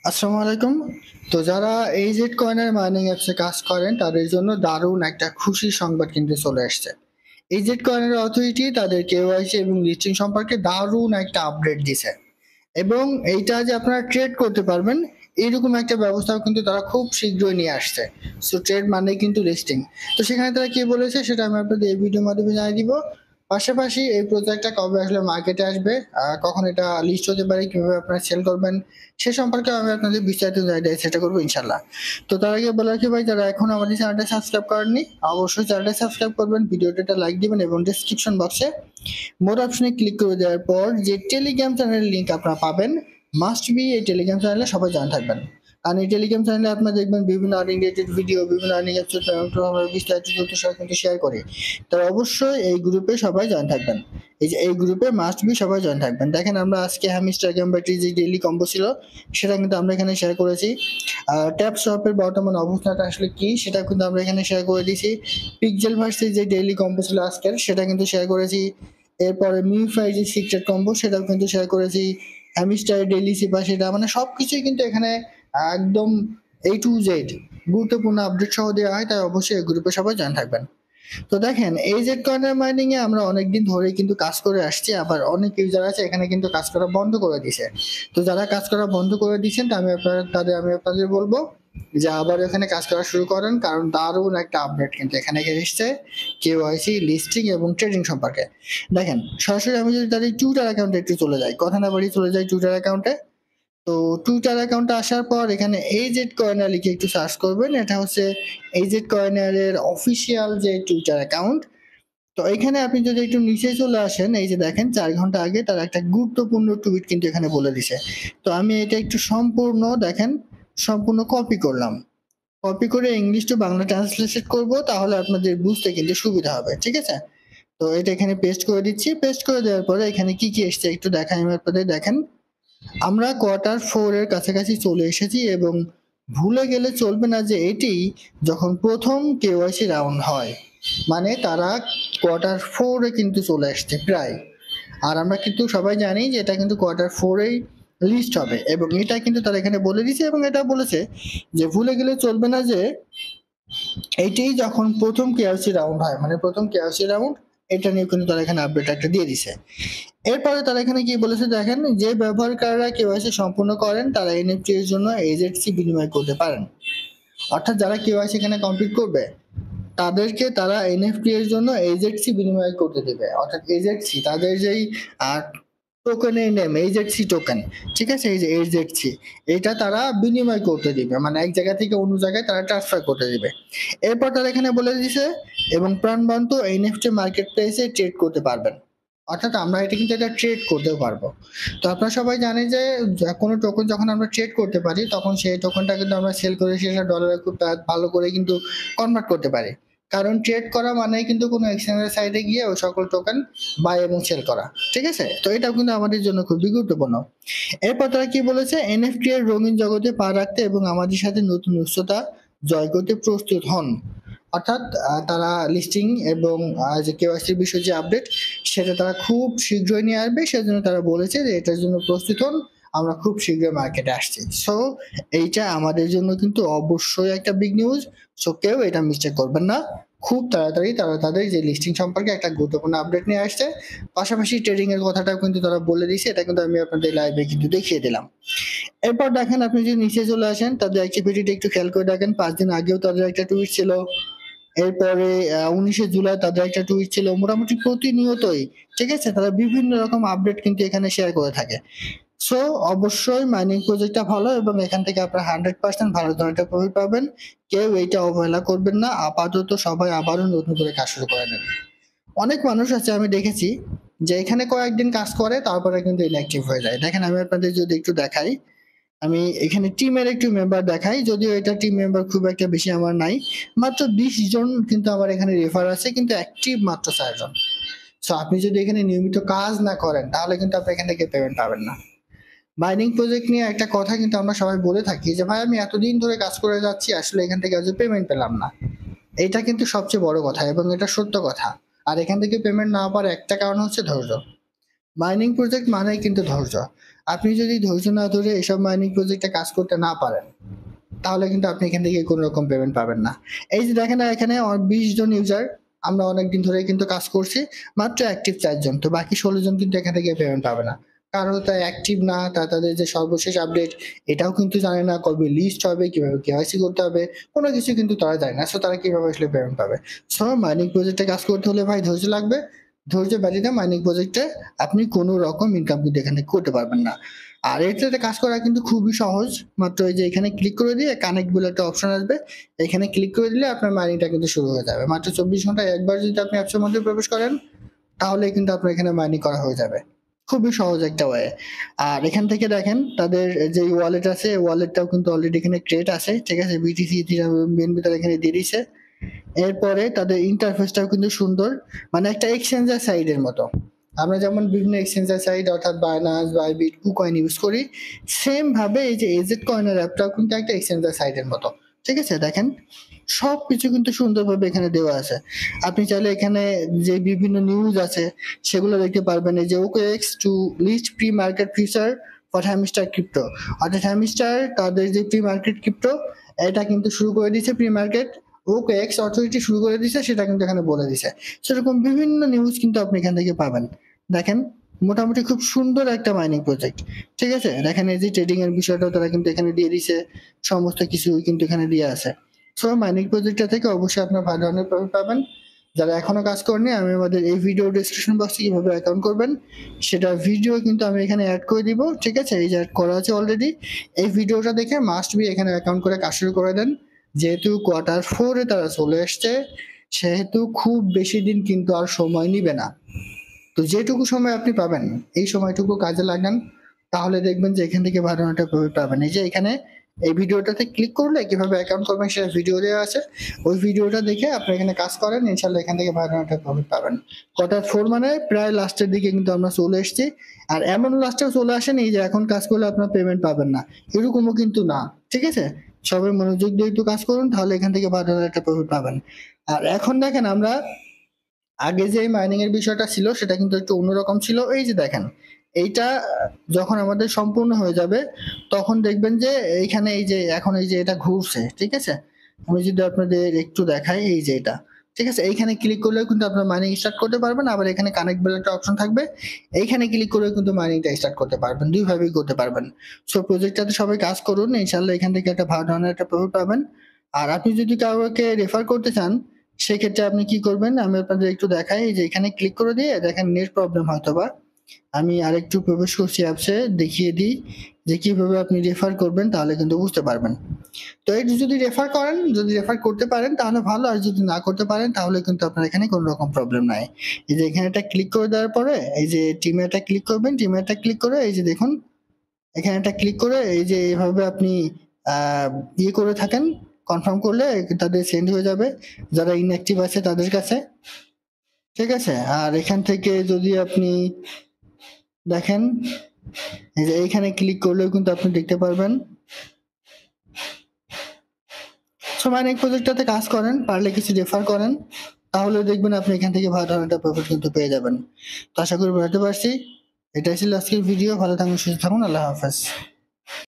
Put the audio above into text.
আসসালামু আলাইকুম। তো যারা এইজেড কয়েনের মাইনিং অ্যাপসে কাজ করেন তাদের জন্য দারুণ একটা খুশির সংবাদ কিন্তু চলে আসছে। এইজেড কয়েনের অথরিটি তাদের কেওয়াইসি এবং লিস্টিং সম্পর্কে দারুণ একটা আপডেট দিছে এবং এইটা যে আপনারা ট্রেড করতে পারবেন এইরকম একটা ব্যবস্থাও কিন্তু তারা খুব শীঘ্রই নিয়ে আসছে। সো ট্রেড মানে কিন্তু লিস্টিং। তো সেখানে তারা কি বলেছে সেটা আমি আপনাদের এই ভিডিওর মাধ্যমে জানিয়ে দিব। পাশাপাশি এই প্রজেক্টটা কবে আসলে মার্কেটে আসবে, কখন এটা লিস্ট হতে পারে, কিভাবে আপনারা সেল করবেন সে সম্পর্কে আমি আপনাদের বিস্তারিত জানিয়ে দেওয়ার চেষ্টা করবো ইনশাল্লাহ। তো তার আগে বলা কি ভাই, যারা এখন আমাদের চ্যানেলটা সাবস্ক্রাইব করেননি অবশ্যই চ্যানেলটা সাবস্ক্রাইব করবেন, ভিডিওটা লাইক দিবেন এবং ডিসক্রিপশন বক্সে মোর অপশনে ক্লিক করে দেওয়ার পর যে টেলিগ্রাম চ্যানেলের লিঙ্ক আপনারা পাবেন, মাস্ট বি এই টেলিগ্রাম চ্যানেলে সবাই জয়েন থাকবেন। আর এই টেলিগ্রাম চ্যানেলে আপনারা দেখবেন বিভিন্ন আর্নিং রিলেটেড ভিডিও, বিভিন্ন আর্নিং অ্যাপসের আমরা বিস্তারিত তথ্য সহ কিন্তু শেয়ার করি। তো অবশ্যই এই গ্রুপে সবাই জয়েন থাকবেন। এই যে এই গ্রুপে মাস্ট বি সবাই জয়েন থাকবেন। দেখেন আমরা আজকে হ্যামিস্টার গ্যাম্বাটির যে ডেইলি কম্বো ছিল সেটা কিন্তু আমরা এখানে শেয়ার করেছি। ট্যাপ শপের বর্তমান অবস্থাটা আসলে কি সেটা কিন্তু আমরা এখানে শেয়ার করে দিয়েছি। পিক্সেল ভার্সেস যে ডেইলি কম্বো ছিল আজকের সেটা কিন্তু শেয়ার করেছি। এরপরে মিউফাই যে সিক্রেট কম্বো সেটাও কিন্তু শেয়ার করেছি। হ্যামিস্টার ডেইলি সিপা সেটা মানে সবকিছুই কিন্তু এখানে একদম A to Z গুরুত্বপূর্ণ আপডেট সহ দেওয়া হয়, তাই অবশ্যই এই গ্রুপে সবাই জয়েন থাকবেন। তো দেখেন এইজেড কর্নার মাইনিং এ আমরা অনেকদিন ধরে কিন্তু কাজ করে আসছি, আবার অনেক ইউজার আছে এখানে কিন্তু কাজ করা বন্ধ করে দিছে। তো যারা কাজ করা বন্ধ করে দিচ্ছেন আমি আপনাদের বলবো যে আবার এখানে কাজ করা শুরু করেন, কারণ দারুণ একটা আপডেট কিন্তু এখানে এসেছে কেওয়াইসি লিস্টিং এবং ট্রেডিং সম্পর্কে। দেখেন সরাসরি আমি যদি তাদের টুইটার অ্যাকাউন্টে একটু চলে যাই, কথা না বাড়ি চলে যাই টুইটার অ্যাকাউন্টে। তো টুইটার অ্যাকাউন্টে আসার পর এখানে এইজেড কর্নার লিখে একটু সার্চ করবেন, এটা হচ্ছে এইজেড কর্নারের অফিসিয়াল যে টুইটার অ্যাকাউন্ট। তো এখানে আপনি যদি একটু নিচে চলে আসেন, এই যে দেখেন 4 ঘন্টা আগে তার একটা গুরুত্বপূর্ণ টুইট কিন্তু এখানে বলে দিছে। তো আমি এটা একটু সম্পূর্ণ দেখেন সম্পূর্ণ কপি করলাম, কপি করে ইংলিশ টু বাংলা ট্রান্সলেট করব, তাহলে আপনাদের বুঝতে কিন্তু সুবিধা হবে, ঠিক আছে? তো এটা এখানে পেস্ট করে দিচ্ছি। পেস্ট করে দেওয়ার পরে এখানে কি কি এসছে একটু দেখাই আমি আপনাদের। দেখেন আমরা কোয়ার্টার 4 এর কাছাকাছি চলে এসেছি এবং ভুলে গেলে চলবে না যে এটি যখন প্রথম কেওয়াইসি রাউন্ড হয়, মানে তারা কোয়ার্টার 4 এ কিন্তু চলে আসছে প্রায়। আর আমরা কিন্তু সবাই জানি যে এটা কিন্তু কোয়ার্টার 4 এই লিস্ট হবে এবং এটা কিন্তু তারা এখানে বলে দিছে এবং এটা বলেছে যে ভুলে গেলে চলবে না যে এটাই যখন প্রথম কেওয়াইসি রাউন্ড হয়, মানে প্রথম কেওয়াইসি রাউন্ড, এটা নিয়ে কিন্তু তারা এখানে আপডেট একটা দিয়ে দিছে। এরপরে তারা এখানে কি বলেছে দেখেন, যে ব্যবহারকারীরা কেওয়াইসি সম্পূর্ণ করেন তারা এনএফটি এর জন্য এজেডসি বিনিময় করতে পারেন। অর্থাৎ যারা কেওয়াইসি এখানে কমপ্লিট করবে তাদেরকে তারা এনএফটি এর জন্য এজেডসি বিনিময় করতে দেবে। অর্থাৎ এজেডসি তাদের যেই টোকেনের নেম এইচজেডসি টোকেন, ঠিক আছে, এই যে এইচজেডসি এটা তারা বিনিময় করতে দিবে, মানে এক জায়গা থেকে অন্য জায়গায় তারা ট্রান্সফার করতে দিবে। এরপর তারা এখানে বলে দিছে এবং প্রাণবন্ত এনএফটি মার্কেট প্লেসে ট্রেড করতে পারবেন। অর্থাৎ আমরা এটা কিন্তু এটা ট্রেড করতেও পারবো। তো আপনারা সবাই জানেন যে কোনো টোকেন যখন আমরা ট্রেড করতে পারি তখন সেই টোকেনটা কিন্তু আমরা সেল করে সেটা ডলারে খুব ভালো করে কিন্তু কনভার্ট করতে পারি। কারণ ট্রেড করা মানে কিন্তু কোনো এক্সচেঞ্জের সাইডে গিয়ে ওই সকল টোকেন বাই এবং সেল করা, ঠিক আছে? তো এটাও কিন্তু আমাদের জন্য খুবই গুরুত্বপূর্ণ। এরপর তারা কি বলেছে, এনএফটি এর রঙিন জগতে পা রাখতে এবং আমাদের সাথে নতুন উচ্চতা জয় করতে প্রস্তুত হন। অর্থাৎ তারা লিস্টিং এবং যে কেওয়াইসির বিষয়ে যে আপডেট সেটা তারা খুব শীঘ্রই নিয়ে আসবে, সেজন্য তারা বলেছে যে এটার জন্য প্রস্তুত হন, আমরা খুব শীঘ্রই মার্কেটে আসছি। সো এইটা আমাদের জন্য কিন্তু অবশ্যই একটা বিগ নিউজ। সো কেউ এটা মিস্টেক করবেন না, খুব তাড়াতাড়ি তারা তাদের যে লিস্টিং সম্পর্কে একটা গুরুত্বপূর্ণ আপডেট নিয়ে আসছে। পাশাপাশি ট্রেডিং এর কথাটাও কিন্তু তারা বলে দিয়েছে, এটা কিন্তু আমি আপনাদের লাইভে কিন্তু দেখিয়ে দিলাম। এরপর দেখেন আপনি যদি নিচে চলে আসেন তাদের অ্যাক্টিভিটিটা একটু খেয়াল করে দেখেন, 5 দিন আগেও তাদের একটা টুইট ছিল। এরপরে 19 জুলাই তাদের একটা টুইট ছিল। মোটামুটি প্রতিনিয়তই, ঠিক আছে, তারা বিভিন্ন রকম আপডেট কিন্তু এখানে শেয়ার করে থাকে। সো অবশ্যই মাইনিং প্রজেক্টটা ভালো এবং এখান থেকে আপনারা 100% ভালো ধরনের একটা প্রফিট পাবেন। কেউ এইটা অবহেলা করবেন না। আপাতত সবাই আবারও নতুন করে কাজ শুরু করে নেন। অনেক মানুষ আছে আমি দেখেছি যে এখানে কয়েকদিন কাজ করে তারপরে কিন্তু ইনঅ্যাক্টিভ হয়ে যায়। দেখেন আমি আপনাদের যদি একটু দেখাই, আমি এখানে টিমের একটু মেম্বার দেখাই, যদিও এটা টিম মেম্বার খুব একটা বেশি আমার নাই, মাত্র 20 জন কিন্তু আমার এখানে রেফার আছে, কিন্তু অ্যাক্টিভ মাত্র 4 জন। সো আপনি যদি এখানে নিয়মিত কাজ না করেন তাহলে কিন্তু আপনি এখান থেকে পেমেন্ট পাবেন না। মাইনিং প্রজেক্ট নিয়ে একটা কথা কিন্তু আমরা সবাই বলে থাকি যে ভাই আমি এতদিন ধরে কাজ করে যাচ্ছি, আসলে এখান থেকে আজ পেমেন্ট পেলাম না। এটা কিন্তু সবচেয়ে বড় কথা এবং এটা সত্য কথা। আর এখান থেকে পেমেন্ট না পাওয়ার একটা কারণ হচ্ছে ধৈর্য। মাইনিং প্রজেক্ট মানেই কিন্তু ধৈর্য। আপনি যদি ধৈর্য না ধরে এসব মাইনিং প্রজেক্টে কাজ করতে না পারেন, তাহলে কিন্তু আপনি এখান থেকে কোনো রকম পেমেন্ট পাবেন না। এই যে দেখেন না, এখানে 20 জন ইউজার, আমরা অনেকদিন ধরে কিন্তু কাজ করছি, মাত্র অ্যাক্টিভ 4 জন, তো বাকি 16 জন কিন্তু এখান থেকে পেমেন্ট পাবে না। কারণ তারা অ্যাক্টিভ না, তাদের যে সর্বশেষ আপডেট এটাও কিন্তু জানে না, কবে লিস্ট হবে, কিভাবে কেওয়াইসি করতে হবে, কোনো কিছু কিন্তু তারা জানে না। সো তারা কিভাবে আসলে পেমেন্ট পাবে? সো মাইনিং প্রজেক্টে কাজ করতে হলে ভাই ধৈর্য লাগবে। ধৈর্য ব্যতীত মাইনিং প্রজেক্টে আপনি কোনো রকম ইনকাম কিন্তু এখান থেকে করতে পারবেন না। আর এটাতে কাজ করা কিন্তু খুবই সহজ। মাত্র এই যে এখানে ক্লিক করে দিয়ে কানেক্ট বলে একটা অপশন আসবে, এখানে ক্লিক করে দিলে আপনার মাইনিংটা কিন্তু শুরু হয়ে যাবে। মাত্র 24 ঘন্টায় একবার যদি আপনি অ্যাপসের মধ্যে প্রবেশ করেন, তাহলে কিন্তু আপনার এখানে মাইনিং করা হয়ে যাবে। খুবই সহজ একটা ওয়ে। আর এখান থেকে দেখেন তাদের যে ওয়ালেট আছে, ওয়ালেটটাও কিন্তু অলরেডি এখানে ক্রিয়েট আছে, ঠিক আছে, বিটিসি বিএনপি তারা এখানে দিয়ে দিছে। এরপরে তাদের ইন্টারফেসটাও কিন্তু সুন্দর, মানে একটা এক্সচেঞ্জার সাইডের মতো। আমরা যেমন বিভিন্ন এক্সচেঞ্জার সাইট অর্থাৎ বাইনান্স, বাইবিট, কুকয়েন ইউজ করি, সেম ভাবে এই যে এজেড কয়েনের অ্যাপটাও কিন্তু একটা এক্সচেঞ্জার সাইটের মতো, ঠিক আছে। দেখেন সবকিছু কিন্তু সুন্দরভাবে এখানে দেওয়া আছে। আপনি চাইলে এখানে যে বিভিন্ন নিউজ আছে সেগুলো দেখতে পারবেন। এই যে OKX to list pre market future for Hamster crypto, অর্থাৎ হ্যামস্টার তাদের যে প্রি মার্কেট ক্রিপ্টো এটা কিন্তু শুরু করে দিয়েছে, প্রি মার্কেট OKX অথরিটি শুরু করে দিয়েছে, সেটা কিন্তু এখানে বলে দিছে। সেরকম বিভিন্ন নিউজ কিন্তু আপনি এখান থেকে পাবেন। দেখেন মোটামুটি খুব সুন্দর একটা মাইনিং প্রজেক্ট, ঠিক আছে। দেখেন এই যে ট্রেডিং এর বিষয়টাও তারা কিন্তু এখানে দিয়ে দিছে, সমস্ত কিছু কিন্তু এখানে দিয়ে আছে। সো মাইনিং প্রজেক্টটা থেকে অবশ্যই আপনার ভালো ধরনের প্রফিট পাবেন। যারা এখনো কাজ করেনি, আমি আমাদের এই ভিডিও ডেসক্রিপশন বক্সে কিভাবে অ্যাকাউন্ট করবেন সেটা ভিডিও কিন্তু আমি এখানে অ্যাড করে দিব, ঠিক আছে। এই যে অ্যাড করা আছে অলরেডি, এই ভিডিওটা দেখে মাস্ট বি এখানে অ্যাকাউন্ট করে কাজ শুরু করে দেন। যেহেতু Q4 তারা চলে এসছে, সেহেতু খুব বেশি দিন কিন্তু আর সময় নিবে না। তো যেটুকু সময় আপনি পাবেন এই সময়টুকু কাজে লাগান, তাহলে দেখবেন যে এখান থেকে ভালো একটা প্রফিট পাবেন। এই যে এখানে এই ভিডিওটাতে ক্লিক করলে কিভাবে অ্যাকাউন্ট করবেন সেটা ভিডিও দেওয়া আছে, ওই ভিডিওটা দেখে আপনি এখানে কাজ করেন, ইনশাল্লাহ এখান থেকে ভালো একটা প্রফিট পাবেন। Q4 মানে প্রায় লাস্টের দিকে কিন্তু আমরা চলে এসেছি। আর এমন লাস্টেও চলে আসেনি যে এখন কাজ করলে আপনার পেমেন্ট পাবেন না, এরকমও কিন্তু না, ঠিক আছে। সবাই মনোযোগ দিয়ে একটু কাজ করুন, তাহলে এখান থেকে ভালো একটা প্রফিট পাবেন। আর এখন দেখেন আমরা আগে যে মাইনিং এর বিষয়টা ছিল সেটা কিন্তু একটু অন্যরকম ছিল। এই যে দেখেন এইটা যখন আমাদের সম্পূর্ণ হয়ে যাবে, তখন দেখবেন যে এইখানে এই যে এখন এই যে এটা ঘুরছে, ঠিক আছে। আমি যদি আপনাদের একটু দেখাই, এই যে এটা, ঠিক আছে, এইখানে ক্লিক করলেও কিন্তু আপনার মাইনিং স্টার্ট করতে পারবেন। আবার এখানে কানেক্ট বেল একটা অপশন থাকবে, এইখানে ক্লিক করেও কিন্তু মাইনিংটা স্টার্ট করতে পারবেন, দুইভাবেই করতে পারবেন। সো প্রজেক্টটাতে সবাই কাজ করুন, ইনশাল্লাহ এখান থেকে একটা ভালো ধরনের একটা প্রফিট পাবেন। আর আপনি যদি কাউকে রেফার করতে চান, সেক্ষেত্রে আপনি কি করবেন আমি আপনাদের একটু দেখাই। যে এখানে ক্লিক করে দিয়ে দেখেন নেট প্রবলেম হয়তো বা, আমি আরেকটু প্রবেশ করছি অ্যাপসে, দেখিয়ে দিই যে কিভাবে আপনি রেফার করবেন, তাহলে কিন্তু বুঝতে পারবেন। তো এই যদি রেফার করেন, যদি রেফার করতে পারেন তাহলে ভালো, আর যদি না করতে পারেন তাহলে কিন্তু আপনার এখানে কোনো রকম প্রবলেম নাই। এই যে এখানে একটা ক্লিক করে দেওয়ার পরে এই যে টিমে একটা ক্লিক করবেন, টিমে একটা ক্লিক করে এই যে দেখুন এখানে একটা ক্লিক করে এই যে এইভাবে আপনি ইয়ে করে থাকেন, কনফার্ম করলে তাদের সেন্ড হয়ে যাবে যারা ইনঅ্যাক্টিভ আছে তাদের কাছে, ঠিক আছে। আর এখান থেকে যদি আপনি দেখেন এই যে এইখানে ক্লিক করলেও কিন্তু আপনি দেখতে পারবেন। সবাই অনেক প্রজেক্টটাতে কাজ করেন, পারলে কিছু রেফার করেন, তাহলে দেখবেন আপনি এখান থেকে ভালো ধরনের প্রফিট কিন্তু পেয়ে যাবেন। তো আশা করি বুঝতে পারছি। এটাই ছিল আজকের ভিডিও। ভালো থাকুন, সুস্থ থাকুন, আল্লাহ হাফেজ।